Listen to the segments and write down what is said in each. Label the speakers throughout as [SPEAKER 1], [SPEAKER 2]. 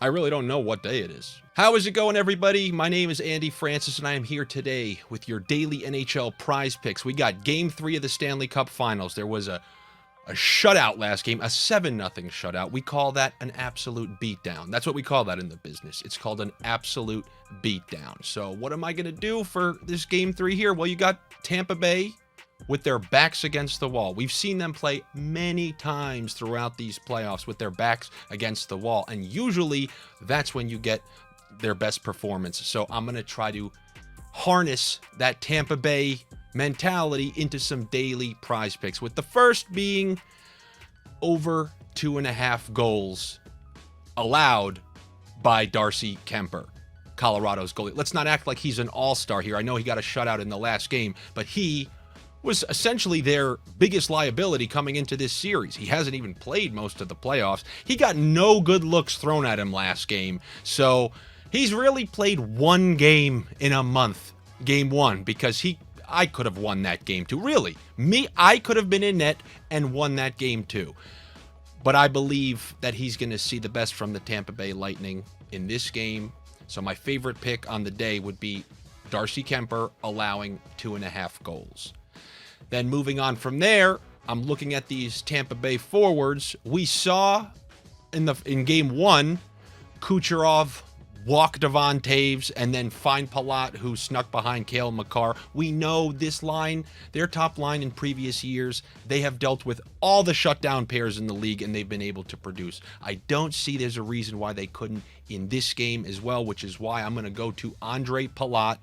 [SPEAKER 1] I really don't know what day it is. How is it going, everybody? My name is Andy Francess, and I am here today with your daily NHL prize picks. We got Game 3 of the Stanley Cup Finals. There was a shutout last game, a 7-0 shutout. We call that an absolute beatdown. That's what we call that in the business. It's called an absolute beatdown. So what am I going to do for this Game 3 here? Well, you got Tampa Bay with their backs against the wall. We've seen them play many times throughout these playoffs with their backs against the wall, and usually that's when you get their best performance. So I'm going to try to harness that Tampa Bay mentality into some daily prize picks, with the first being over 2.5 goals allowed by Darcy Kuemper, Colorado's goalie. Let's not act like he's an all-star here. I know he got a shutout in the last game, but he was essentially their biggest liability coming into this series. He hasn't even played most of the playoffs. He got no good looks thrown at him last game. So he's really played one game in a month, game 1, because I could have won that game too. Really, I could have been in net and won that game too. But I believe that he's going to see the best from the Tampa Bay Lightning in this game. So my favorite pick on the day would be Darcy Kuemper allowing 2.5 goals. Then moving on from there, I'm looking at these Tampa Bay forwards. We saw in game 1, Kucherov walk Devon Taves and then find Palat, who snuck behind Cale Makar. We know this line, their top line in previous years, they have dealt with all the shutdown pairs in the league, and they've been able to produce. I don't see there's a reason why they couldn't in this game as well, which is why I'm going to go to Ondrej Palat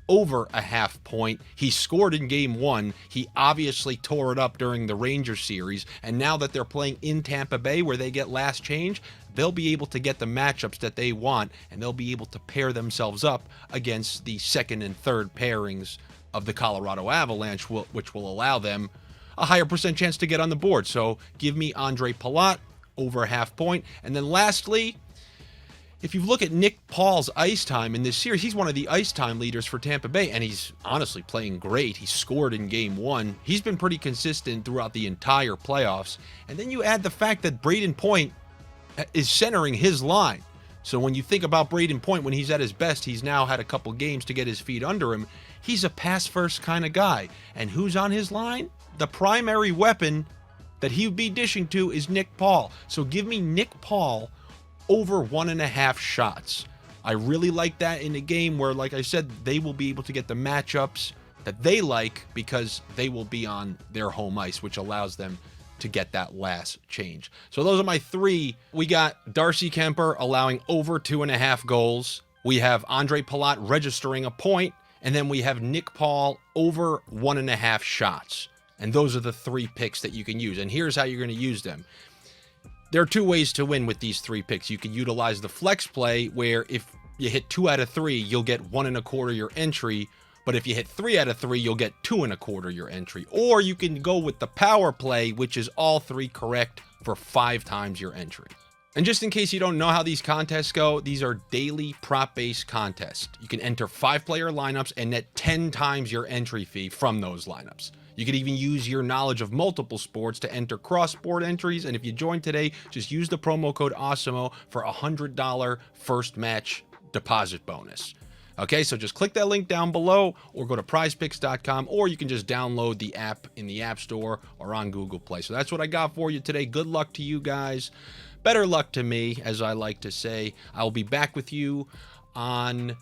[SPEAKER 1] over a half point. He scored in game 1. He obviously tore it up during the Rangers series, and now that they're playing in Tampa Bay where they get last change, they'll be able to get the matchups that they want, and they'll be able to pair themselves up against the second and third pairings of the Colorado Avalanche, which will allow them a higher percent chance to get on the board. So give me Ondrej Palat over a half point. And then lastly, if you look at Nick Paul's ice time in this series, he's one of the ice time leaders for Tampa Bay, and he's honestly playing great. He scored in game 1. He's been pretty consistent throughout the entire playoffs. And then you add the fact that Brayden Point is centering his line. So when you think about Brayden Point, when he's at his best, he's now had a couple games to get his feet under him. He's a pass-first kind of guy. And who's on his line? The primary weapon that he would be dishing to is Nick Paul. So give me Nick Paul over 1.5 shots. I really like that in a game where, like I said, they will be able to get the matchups that they like because they will be on their home ice, which allows them to get that last change. So those are my 3. We got Darcy Kuemper allowing over 2.5 goals. We have Ondrej Palat registering a point, and then we have Nick Paul over 1.5 shots. And those are the 3 picks that you can use. And here's how you're going to use them. There are 2 ways to win with these 3 picks. You can utilize the flex play, where if you hit 2 out of 3, you'll get 1.25 your entry. But if you hit 3 out of 3, you'll get 2.25 your entry. Or you can go with the power play, which is all 3 correct for 5 times your entry. And just in case you don't know how these contests go, these are daily prop-based contests. You can enter 5-player lineups and net 10 times your entry fee from those lineups. You could even use your knowledge of multiple sports to enter cross-sport entries. And if you join today, just use the promo code AWESOMO for a $100 first match deposit bonus. Okay, so just click that link down below, or go to prizepicks.com, or you can just download the app in the App Store or on Google Play. So that's what I got for you today. Good luck to you guys. Better luck to me, as I like to say. I'll be back with you on,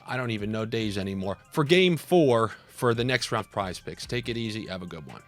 [SPEAKER 1] I don't even know days anymore, for Game 4 for the next round of Prize Picks. Take it easy. Have a good one.